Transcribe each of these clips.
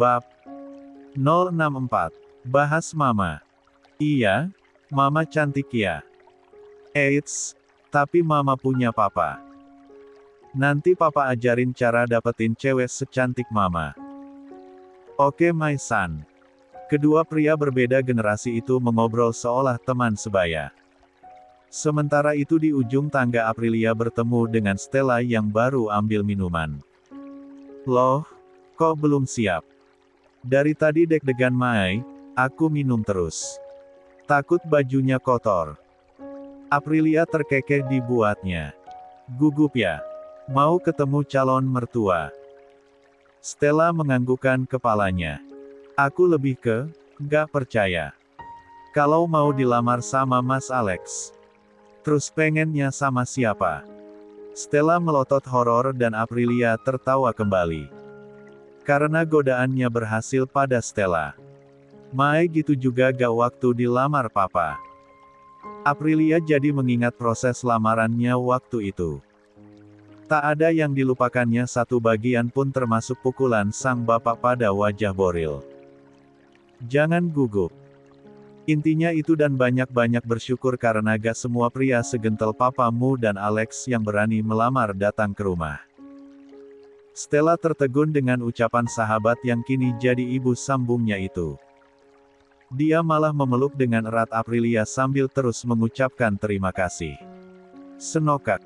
Bab 064. Bahas Mama. Iya, Mama cantik ya. Eits, tapi Mama punya Papa. Nanti Papa ajarin cara dapetin cewek secantik Mama. Oke my son. Kedua pria berbeda generasi itu mengobrol seolah teman sebaya. Sementara itu di ujung tangga Aprilia bertemu dengan Stella yang baru ambil minuman. Loh, kok belum siap? Dari tadi deg-degan Mai, aku minum terus. Takut bajunya kotor. Aprilia terkekeh dibuatnya. Gugup ya. Mau ketemu calon mertua. Stella menganggukkan kepalanya. Aku lebih ke, nggak percaya. Kalau mau dilamar sama Mas Alex. Terus pengennya sama siapa? Stella melotot horor dan Aprilia tertawa kembali. Karena godaannya berhasil pada Stella. Mai gitu juga gak waktu dilamar Papa. Aprilia jadi mengingat proses lamarannya waktu itu. Tak ada yang dilupakannya satu bagian pun termasuk pukulan sang bapak pada wajah Boril. Jangan gugup. Intinya itu dan banyak-banyak bersyukur karena gak semua pria segentel papamu dan Alex yang berani melamar datang ke rumah. Stella tertegun dengan ucapan sahabat yang kini jadi ibu sambungnya itu. Dia malah memeluk dengan erat Aprilia sambil terus mengucapkan terima kasih. Senokak.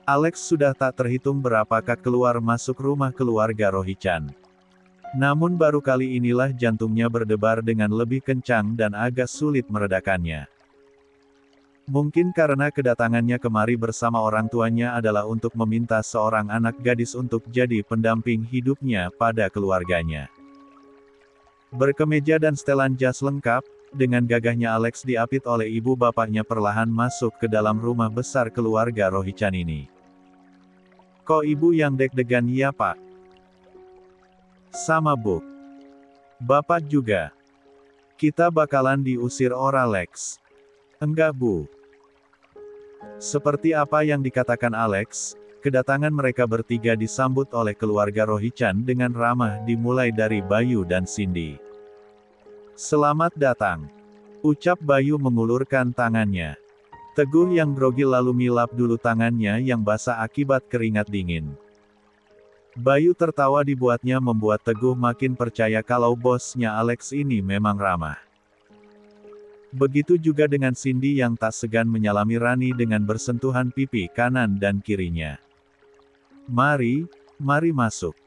Alex sudah tak terhitung berapakah keluar masuk rumah keluarga Rohichan. Namun baru kali inilah jantungnya berdebar dengan lebih kencang dan agak sulit meredakannya. Mungkin karena kedatangannya kemari bersama orang tuanya adalah untuk meminta seorang anak gadis untuk jadi pendamping hidupnya pada keluarganya. Berkemeja dan setelan jas lengkap, dengan gagahnya Alex diapit oleh ibu bapaknya perlahan masuk ke dalam rumah besar keluarga Rohichan ini. Kok ibu yang deg-degan ya pak? Sama bu. Bapak juga. Kita bakalan diusir Alex. Enggak bu. Seperti apa yang dikatakan Alex, kedatangan mereka bertiga disambut oleh keluarga Rohichan dengan ramah dimulai dari Bayu dan Cindy. Selamat datang. Ucap Bayu mengulurkan tangannya. Teguh yang grogi lalu milap dulu tangannya yang basah akibat keringat dingin. Bayu tertawa dibuatnya membuat Teguh makin percaya kalau bosnya Alex ini memang ramah. Begitu juga dengan Cindy yang tak segan menyalami Rani dengan bersentuhan pipi kanan dan kirinya. Mari masuk.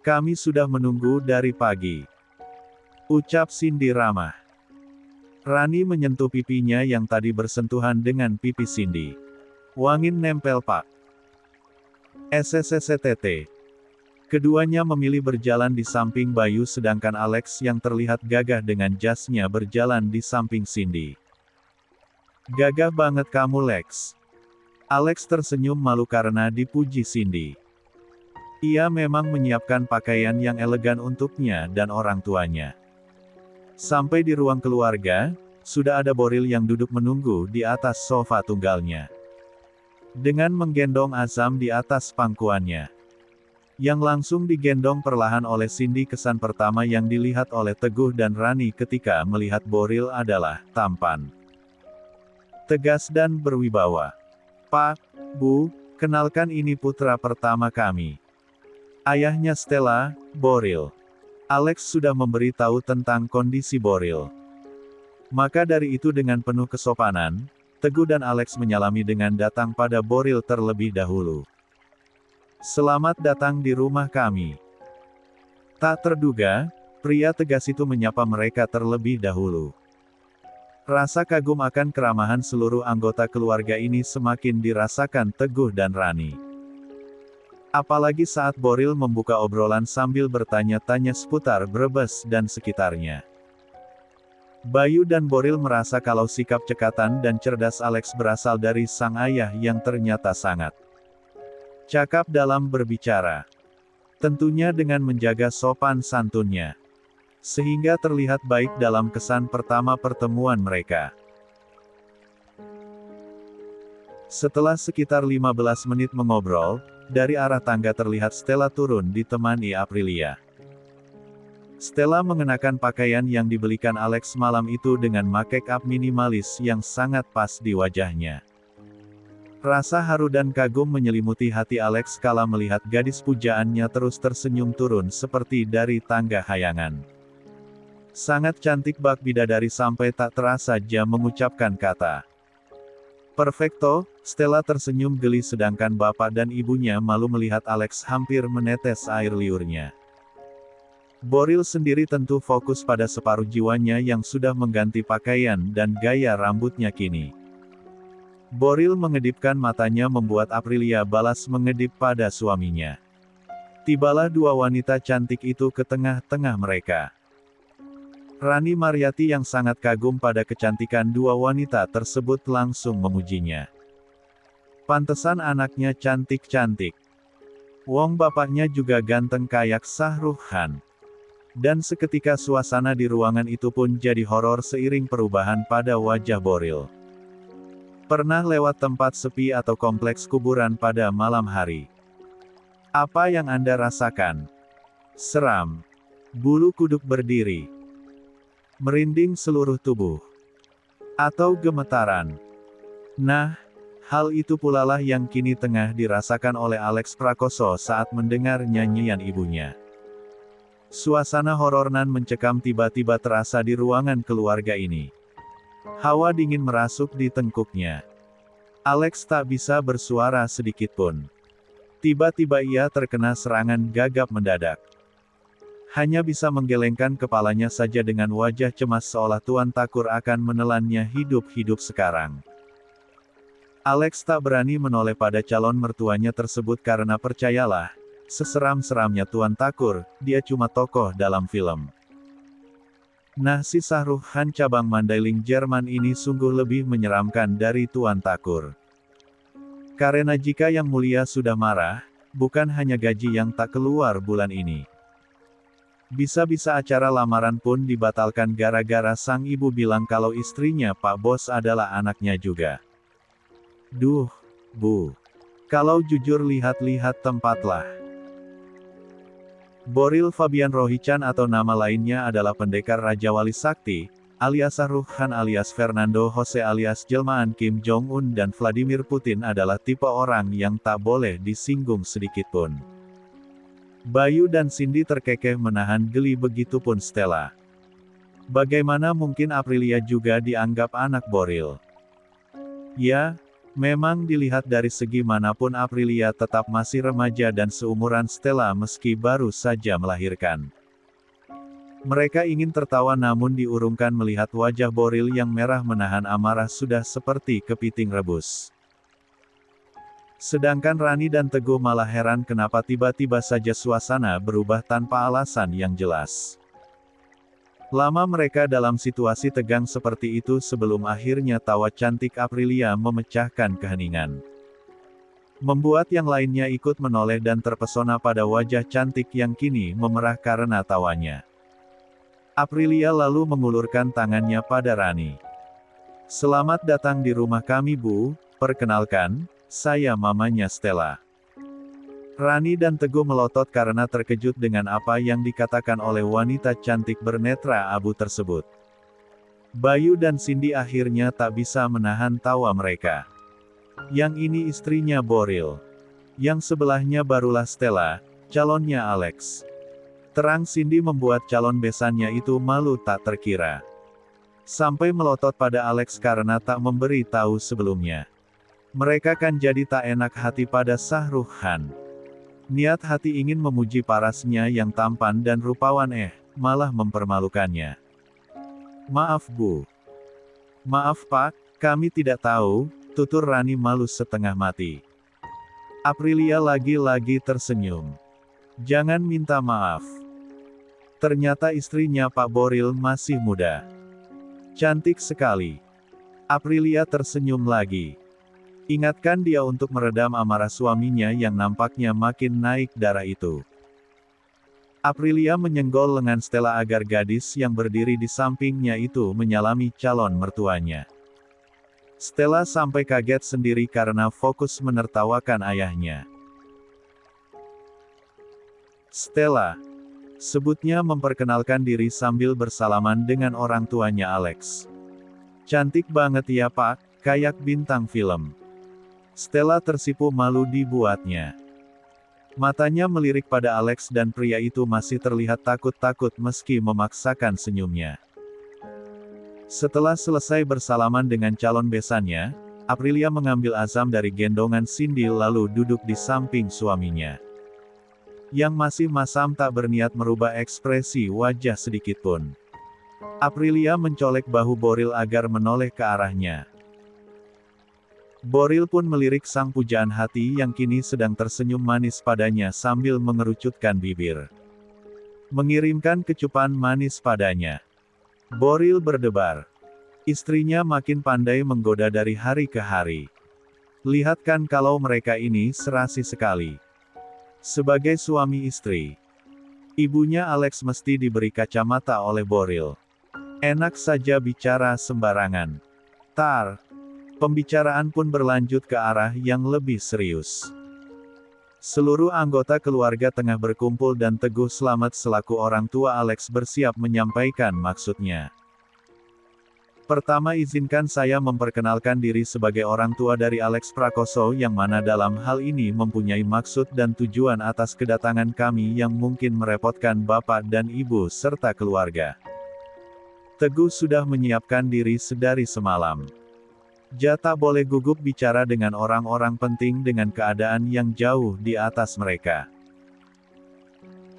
Kami sudah menunggu dari pagi. Ucap Cindy ramah. Rani menyentuh pipinya yang tadi bersentuhan dengan pipi Cindy. Wangin nempel pak. SSSTT. Keduanya memilih berjalan di samping Bayu sedangkan Alex yang terlihat gagah dengan jasnya berjalan di samping Cindy. Gagah banget kamu Lex. Alex tersenyum malu karena dipuji Cindy. Ia memang menyiapkan pakaian yang elegan untuknya dan orang tuanya. Sampai di ruang keluarga, sudah ada Boril yang duduk menunggu di atas sofa tunggalnya. Dengan menggendong Azam di atas pangkuannya. Yang langsung digendong perlahan oleh Cindy. Kesan pertama yang dilihat oleh Teguh dan Rani ketika melihat Boril adalah tampan, tegas dan berwibawa. Pak, Bu, kenalkan ini putra pertama kami. Ayahnya Stella, Boril. Alex sudah memberi tahu tentang kondisi Boril. Maka dari itu dengan penuh kesopanan, Teguh dan Alex menyalami dengan datang pada Boril terlebih dahulu. Selamat datang di rumah kami. Tak terduga, pria tegas itu menyapa mereka terlebih dahulu. Rasa kagum akan keramahan seluruh anggota keluarga ini semakin dirasakan Teguh dan Rani. Apalagi saat Boril membuka obrolan sambil bertanya-tanya seputar Brebes dan sekitarnya. Bayu dan Boril merasa kalau sikap cekatan dan cerdas Alex berasal dari sang ayah yang ternyata sangat cakap dalam berbicara. Tentunya dengan menjaga sopan santunnya. Sehingga terlihat baik dalam kesan pertama pertemuan mereka. Setelah sekitar 15 menit mengobrol, dari arah tangga terlihat Stella turun ditemani Aprilia. Stella mengenakan pakaian yang dibelikan Alex malam itu dengan make-up minimalis yang sangat pas di wajahnya. Rasa haru dan kagum menyelimuti hati Alex kala melihat gadis pujaannya terus tersenyum turun seperti dari tangga hayangan. Sangat cantik bak bidadari sampai tak terasa dia mengucapkan kata "Perfecto." Stella tersenyum geli sedangkan bapak dan ibunya malu melihat Alex hampir menetes air liurnya. Boril sendiri tentu fokus pada separuh jiwanya yang sudah mengganti pakaian dan gaya rambutnya kini. Boril mengedipkan matanya membuat Aprilia balas mengedip pada suaminya. Tibalah dua wanita cantik itu ke tengah-tengah mereka. Rani Mariati yang sangat kagum pada kecantikan dua wanita tersebut langsung memujinya. Pantesan anaknya cantik-cantik. Wong bapaknya juga ganteng kayak Shah Rukh Khan. Dan seketika suasana di ruangan itu pun jadi horor seiring perubahan pada wajah Boril. Pernah lewat tempat sepi atau kompleks kuburan pada malam hari? Apa yang Anda rasakan? Seram. Bulu kuduk berdiri. Merinding seluruh tubuh. Atau gemetaran. Nah, hal itu pula lah yang kini tengah dirasakan oleh Alex Prakoso saat mendengar nyanyian ibunya. Suasana horor nan mencekam tiba-tiba terasa di ruangan keluarga ini. Hawa dingin merasuk di tengkuknya. Alex tak bisa bersuara sedikitpun. Tiba-tiba ia terkena serangan gagap mendadak. Hanya bisa menggelengkan kepalanya saja dengan wajah cemas seolah Tuan Takur akan menelannya hidup-hidup sekarang. Alex tak berani menoleh pada calon mertuanya tersebut karena percayalah, seseram-seramnya Tuan Takur, dia cuma tokoh dalam film. Nah, si Shah Rukh Khan cabang Mandailing Jerman ini sungguh lebih menyeramkan dari Tuan Takur. Karena jika Yang Mulia sudah marah, bukan hanya gaji yang tak keluar bulan ini. Bisa-bisa acara lamaran pun dibatalkan gara-gara sang ibu bilang kalau istrinya Pak Bos adalah anaknya juga. Duh, Bu. Kalau jujur lihat-lihat tempatlah. Boril Fabian Rohichan atau nama lainnya adalah pendekar Raja Wali Sakti, alias Shah Rukh Khan alias Fernando Jose alias jelmaan Kim Jong-un dan Vladimir Putin adalah tipe orang yang tak boleh disinggung sedikitpun. Bayu dan Cindy terkekeh menahan geli begitupun Stella. Bagaimana mungkin Aprilia juga dianggap anak Boril? Ya, memang dilihat dari segi manapun Aprilia tetap masih remaja dan seumuran Stella meski baru saja melahirkan. Mereka ingin tertawa namun diurungkan melihat wajah Boril yang merah menahan amarah sudah seperti kepiting rebus. Sedangkan Rani dan Teguh malah heran kenapa tiba-tiba saja suasana berubah tanpa alasan yang jelas. Lama mereka dalam situasi tegang seperti itu sebelum akhirnya tawa cantik Aprilia memecahkan keheningan. Membuat yang lainnya ikut menoleh dan terpesona pada wajah cantik yang kini memerah karena tawanya. Aprilia lalu mengulurkan tangannya pada Rani. "Selamat datang di rumah kami, Bu. Perkenalkan, saya mamanya Stella." Rani dan Teguh melotot karena terkejut dengan apa yang dikatakan oleh wanita cantik bernetra abu tersebut. Bayu dan Cindy akhirnya tak bisa menahan tawa mereka. Yang ini istrinya Boril. Yang sebelahnya barulah Stella, calonnya Alex. Terang Cindy membuat calon besannya itu malu tak terkira. Sampai melotot pada Alex karena tak memberi tahu sebelumnya. Mereka kan jadi tak enak hati pada Shah Rukh Khan. Niat hati ingin memuji parasnya yang tampan dan rupawan malah mempermalukannya. "Maaf Bu." "Maaf Pak, kami tidak tahu," tutur Rani malu setengah mati. Aprilia lagi-lagi tersenyum. "Jangan minta maaf. Ternyata istrinya Pak Boril masih muda. Cantik sekali." Aprilia tersenyum lagi. Ingatkan dia untuk meredam amarah suaminya yang nampaknya makin naik darah itu. Aprilia menyenggol lengan Stella agar gadis yang berdiri di sampingnya itu menyalami calon mertuanya. Stella sampai kaget sendiri karena fokus menertawakan ayahnya. "Stella, Sebutnya memperkenalkan diri sambil bersalaman dengan orang tuanya Alex. Cantik banget ya Pak, kayak bintang film. Stella tersipu malu dibuatnya. Matanya melirik pada Alex dan pria itu masih terlihat takut-takut meski memaksakan senyumnya. Setelah selesai bersalaman dengan calon besannya, Aprilia mengambil azam dari gendongan Cindy lalu duduk di samping suaminya. Yang masih masam tak berniat merubah ekspresi wajah sedikitpun. Aprilia mencolek bahu Boril agar menoleh ke arahnya. Boril pun melirik sang pujaan hati yang kini sedang tersenyum manis padanya sambil mengerucutkan bibir. Mengirimkan kecupan manis padanya. Boril berdebar. Istrinya makin pandai menggoda dari hari ke hari. Lihat kan kalau mereka ini serasi sekali. Sebagai suami istri, ibunya Alex mesti diberi kacamata oleh Boril. Enak saja bicara sembarangan. Tar. Pembicaraan pun berlanjut ke arah yang lebih serius. Seluruh anggota keluarga tengah berkumpul dan Teguh Slamet selaku orang tua Alex bersiap menyampaikan maksudnya. Pertama izinkan saya memperkenalkan diri sebagai orang tua dari Alex Prakoso yang mana dalam hal ini mempunyai maksud dan tujuan atas kedatangan kami yang mungkin merepotkan Bapak dan Ibu serta keluarga. Teguh sudah menyiapkan diri sedari semalam. Tak boleh gugup bicara dengan orang-orang penting dengan keadaan yang jauh di atas mereka.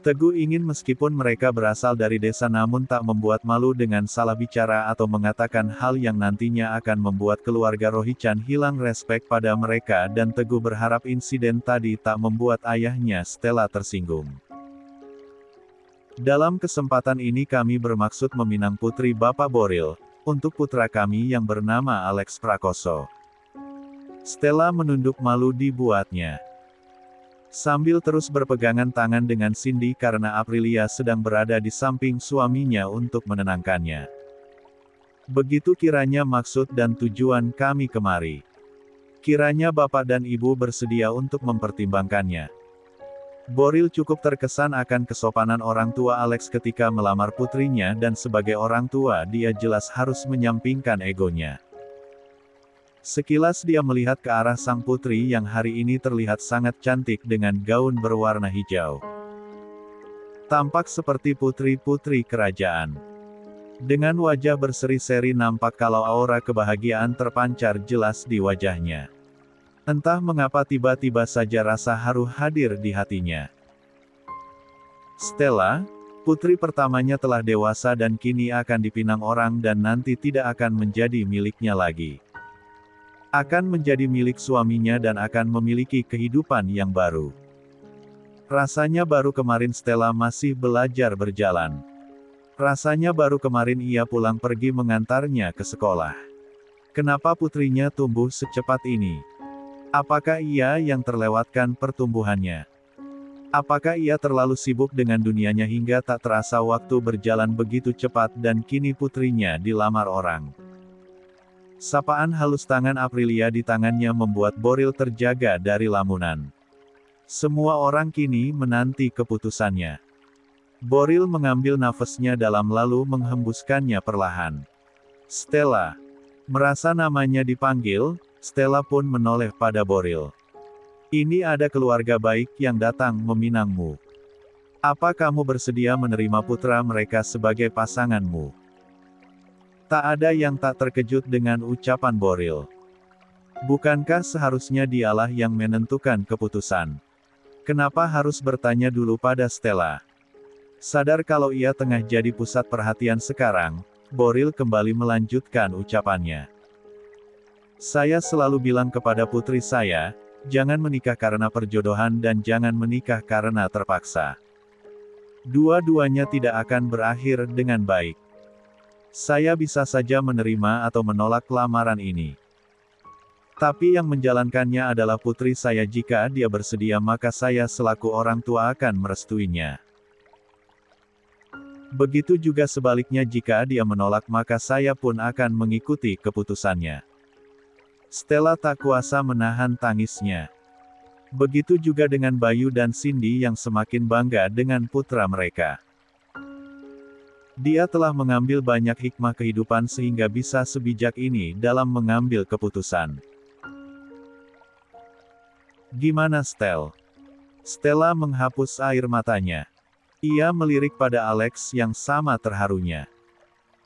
Teguh ingin meskipun mereka berasal dari desa namun tak membuat malu dengan salah bicara atau mengatakan hal yang nantinya akan membuat keluarga Rohichan hilang respek pada mereka dan Teguh berharap insiden tadi tak membuat ayahnya Stella tersinggung. Dalam kesempatan ini kami bermaksud meminang putri Bapak Boril, untuk putra kami yang bernama Alex Prakoso. Stella menunduk malu dibuatnya. Sambil terus berpegangan tangan dengan Cindy karena Aprilia sedang berada di samping suaminya untuk menenangkannya. Begitu kiranya maksud dan tujuan kami kemari. Kiranya Bapak dan Ibu bersedia untuk mempertimbangkannya. Boril cukup terkesan akan kesopanan orang tua Alex ketika melamar putrinya dan sebagai orang tua dia jelas harus menyampingkan egonya. Sekilas dia melihat ke arah sang putri yang hari ini terlihat sangat cantik dengan gaun berwarna hijau. Tampak seperti putri-putri kerajaan. Dengan wajah berseri-seri nampak kalau aura kebahagiaan terpancar jelas di wajahnya. Entah mengapa tiba-tiba saja rasa haru hadir di hatinya. Stella, putri pertamanya telah dewasa dan kini akan dipinang orang dan nanti tidak akan menjadi miliknya lagi. Akan menjadi milik suaminya dan akan memiliki kehidupan yang baru. Rasanya baru kemarin Stella masih belajar berjalan. Rasanya baru kemarin ia pulang pergi mengantarnya ke sekolah. Kenapa putrinya tumbuh secepat ini? Apakah ia yang terlewatkan pertumbuhannya? Apakah ia terlalu sibuk dengan dunianya hingga tak terasa waktu berjalan begitu cepat dan kini putrinya dilamar orang? Sapaan halus tangan Aprilia di tangannya membuat Boril terjaga dari lamunan. Semua orang kini menanti keputusannya. Boril mengambil nafasnya dalam lalu menghembuskannya perlahan. Stella. Merasa namanya dipanggil, Stella pun menoleh pada Boril. Ini ada keluarga baik yang datang meminangmu. Apa kamu bersedia menerima putra mereka sebagai pasanganmu? Tak ada yang tak terkejut dengan ucapan Boril. Bukankah seharusnya dialah yang menentukan keputusan? Kenapa harus bertanya dulu pada Stella? Sadar kalau ia tengah jadi pusat perhatian sekarang, Boril kembali melanjutkan ucapannya. Saya selalu bilang kepada putri saya, jangan menikah karena perjodohan dan jangan menikah karena terpaksa. Dua-duanya tidak akan berakhir dengan baik. Saya bisa saja menerima atau menolak lamaran ini. Tapi yang menjalankannya adalah putri saya. Jika dia bersedia maka saya selaku orang tua akan merestuinya. Begitu juga sebaliknya jika dia menolak maka saya pun akan mengikuti keputusannya. Stella tak kuasa menahan tangisnya. Begitu juga dengan Bayu dan Cindy yang semakin bangga dengan putra mereka. Dia telah mengambil banyak hikmah kehidupan sehingga bisa sebijak ini dalam mengambil keputusan. Gimana Stel? Stella menghapus air matanya. Ia melirik pada Alex yang sama terharunya.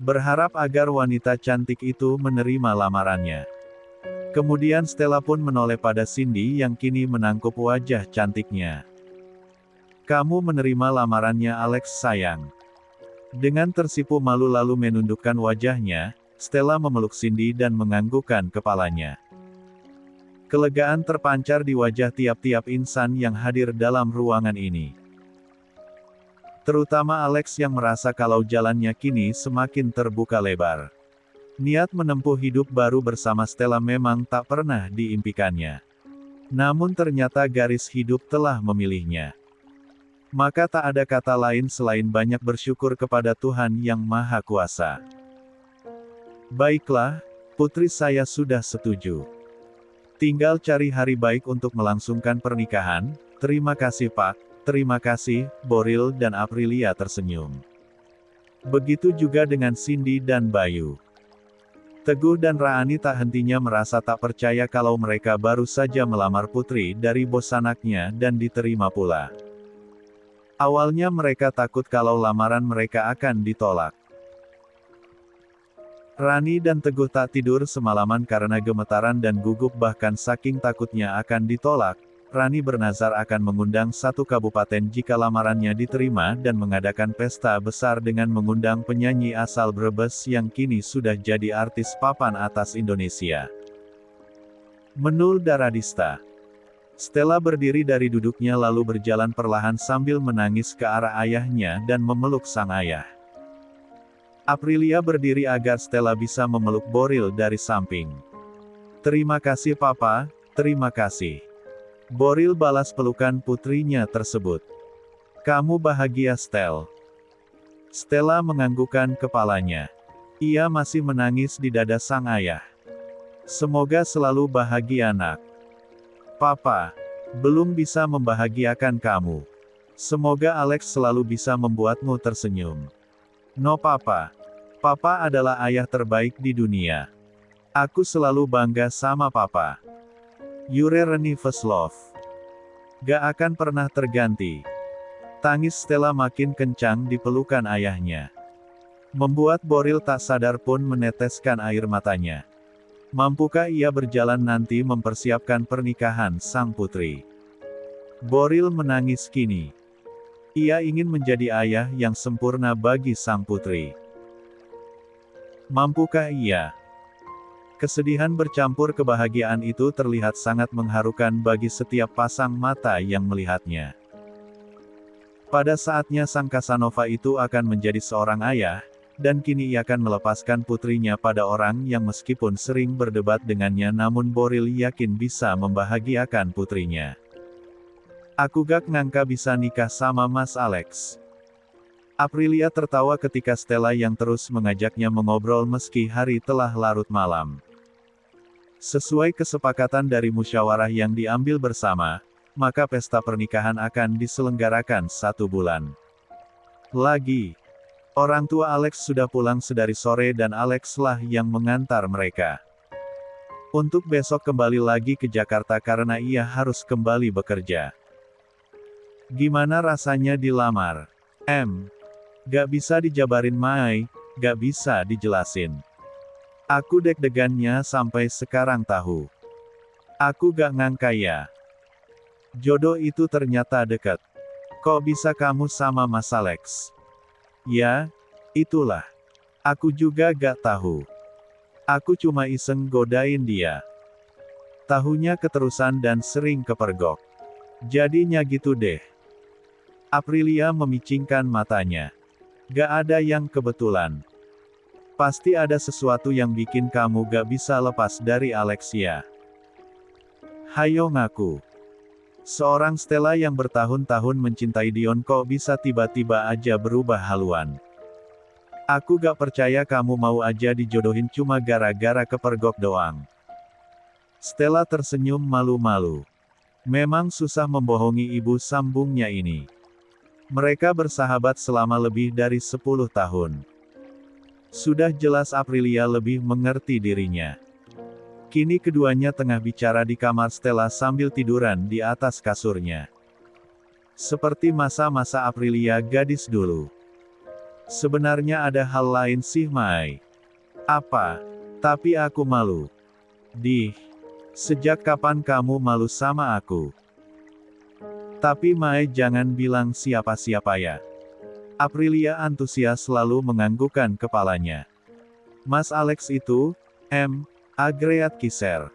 Berharap agar wanita cantik itu menerima lamarannya. Kemudian Stella pun menoleh pada Cindy yang kini menangkup wajah cantiknya. Kamu menerima lamarannya Alex sayang. Dengan tersipu malu lalu menundukkan wajahnya, Stella memeluk Cindy dan menganggukkan kepalanya. Kelegaan terpancar di wajah tiap-tiap insan yang hadir dalam ruangan ini. Terutama Alex yang merasa kalau jalannya kini semakin terbuka lebar. Niat menempuh hidup baru bersama Stella memang tak pernah diimpikannya. Namun ternyata garis hidup telah memilihnya. Maka tak ada kata lain selain banyak bersyukur kepada Tuhan Yang Maha Kuasa. Baiklah, putri saya sudah setuju. Tinggal cari hari baik untuk melangsungkan pernikahan. Terima kasih Pak, terima kasih, Boril dan Aprilia tersenyum. Begitu juga dengan Cindy dan Bayu. Teguh dan Raani tak hentinya merasa tak percaya kalau mereka baru saja melamar putri dari bos anaknya dan diterima pula. Awalnya mereka takut kalau lamaran mereka akan ditolak. Rani dan Teguh tak tidur semalaman karena gemetaran dan gugup bahkan saking takutnya akan ditolak. Rani bernazar akan mengundang satu kabupaten jika lamarannya diterima dan mengadakan pesta besar dengan mengundang penyanyi asal Brebes yang kini sudah jadi artis papan atas Indonesia. Menul Daradista. Stella berdiri dari duduknya lalu berjalan perlahan sambil menangis ke arah ayahnya dan memeluk sang ayah. Aprilia berdiri agar Stella bisa memeluk Boril dari samping. Terima kasih Papa, terima kasih. Boril balas pelukan putrinya tersebut. Kamu bahagia Stel? Stella menganggukkan kepalanya. Ia masih menangis di dada sang ayah. Semoga selalu bahagia nak. Papa, belum bisa membahagiakan kamu. Semoga Alex selalu bisa membuatmu tersenyum. No Papa. Papa adalah ayah terbaik di dunia. Aku selalu bangga sama Papa. Yure Reni Veslov. Gak akan pernah terganti. Tangis Stella makin kencang di pelukan ayahnya. Membuat Boril tak sadar pun meneteskan air matanya. Mampukah ia berjalan nanti mempersiapkan pernikahan sang putri? Boril menangis kini. Ia ingin menjadi ayah yang sempurna bagi sang putri. Mampukah ia? Kesedihan bercampur kebahagiaan itu terlihat sangat mengharukan bagi setiap pasang mata yang melihatnya. Pada saatnya sang Casanova itu akan menjadi seorang ayah, dan kini ia akan melepaskan putrinya pada orang yang meskipun sering berdebat dengannya namun Boril yakin bisa membahagiakan putrinya. Aku gak ngangka bisa nikah sama Mas Alex. Aprilia tertawa ketika Stella yang terus mengajaknya mengobrol meski hari telah larut malam. Sesuai kesepakatan dari musyawarah yang diambil bersama, maka pesta pernikahan akan diselenggarakan 1 bulan lagi. Orang tua Alex sudah pulang sedari sore dan Alex lah yang mengantar mereka. Untuk besok kembali lagi ke Jakarta karena ia harus kembali bekerja. Gimana rasanya dilamar? Gak bisa dijabarin Mai, gak bisa dijelasin. Aku deg-degannya sampai sekarang tahu. Aku gak ngangka ya. Jodoh itu ternyata dekat. Kok bisa kamu sama Mas Alex? Ya, itulah. Aku juga gak tahu. Aku cuma iseng godain dia. Tahunya keterusan dan sering kepergok. Jadinya gitu deh. Aprilia memicingkan matanya. Gak ada yang kebetulan. Pasti ada sesuatu yang bikin kamu gak bisa lepas dari Alexia. Hayo ngaku. Seorang Stella yang bertahun-tahun mencintai Dion kok bisa tiba-tiba aja berubah haluan. Aku gak percaya kamu mau aja dijodohin cuma gara-gara kepergok doang. Stella tersenyum malu-malu. Memang susah membohongi ibu sambungnya ini. Mereka bersahabat selama lebih dari 10 tahun. Sudah jelas Aprilia lebih mengerti dirinya. Kini keduanya tengah bicara di kamar Stella sambil tiduran di atas kasurnya. Seperti masa-masa Aprilia gadis dulu. Sebenarnya ada hal lain sih Mai. Apa? Tapi aku malu. Sejak kapan kamu malu sama aku? Tapi Mai jangan bilang siapa-siapa ya. Aprilia antusias lalu menganggukkan kepalanya. Mas Alex itu, agreat Kiser.